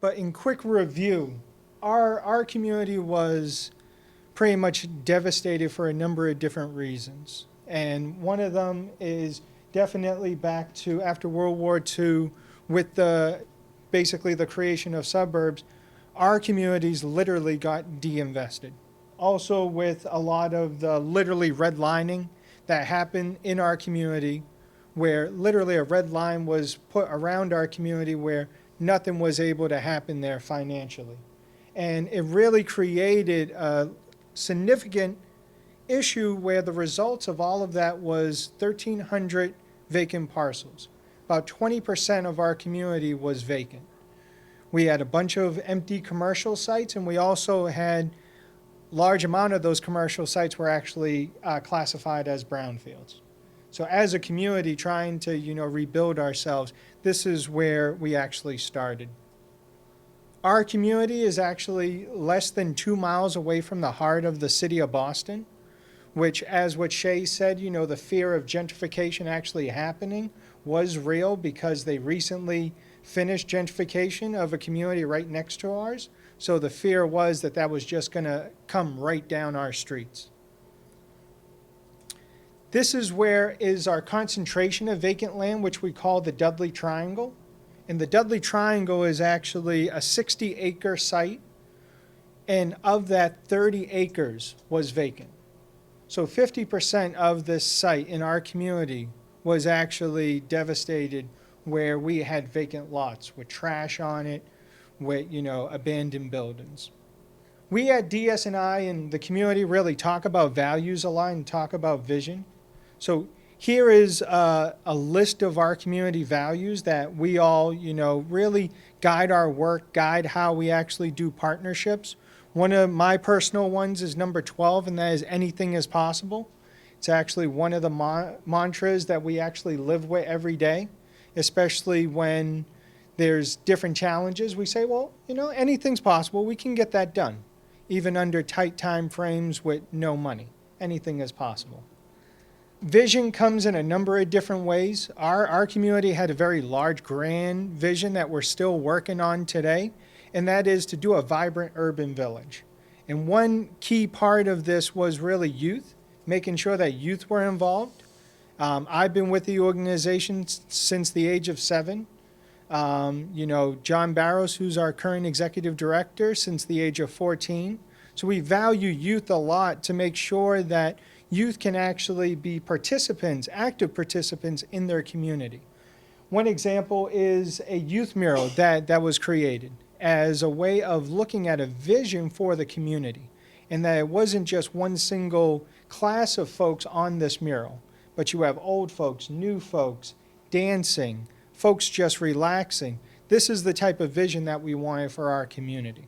But in quick review, our community was pretty much devastated for a number of different reasons. And one of them is definitely back to after World War II with basically the creation of suburbs, our communities literally got de-invested. Also with a lot of the literally redlining that happened in our community, where literally a red line was put around our community where nothing was able to happen there financially. And it really created a significant issue where the results of all of that was 1,300 vacant parcels. About 20% of our community was vacant. We had a bunch of empty commercial sites, and we also had large amount of those commercial sites were actually classified as brownfields. So as a community trying to, rebuild ourselves, this is where we actually started. Our community is actually less than 2 miles away from the heart of the city of Boston, which, as what Shay said, the fear of gentrification actually happening was real because they recently finished gentrification of a community right next to ours. So the fear was that that was just going to come right down our streets. This is where is our concentration of vacant land, which we call the Dudley Triangle. And the Dudley Triangle is actually a 60-acre site, and of that, 30 acres was vacant. So 50% of this site in our community was actually devastated, where we had vacant lots with trash on it, with abandoned buildings. We at DS&I and the community really talk about values a lot and talk about vision. So here is a list of our community values that we all, really guide our work, guide how we actually do partnerships. One of my personal ones is number 12, and that is anything is possible. It's actually one of the mantras that we actually live with every day, especially when there's different challenges. We say, well, anything's possible. We can get that done, even under tight time frames with no money. Anything is possible. Vision comes in a number of different ways. Our community had a very large, grand vision that we're still working on today, and that is to do a vibrant urban village. And one key part of this was really youth, making sure that youth were involved. I've been with the organization since the age of 7. John Barros, who's our current executive director, since the age of 14. So we value youth a lot to make sure that youth can actually be participants, active participants in their community. One example is a youth mural that was created as a way of looking at a vision for the community, and that it wasn't just one single class of folks on this mural, but you have old folks, new folks, dancing, folks just relaxing. This is the type of vision that we wanted for our community.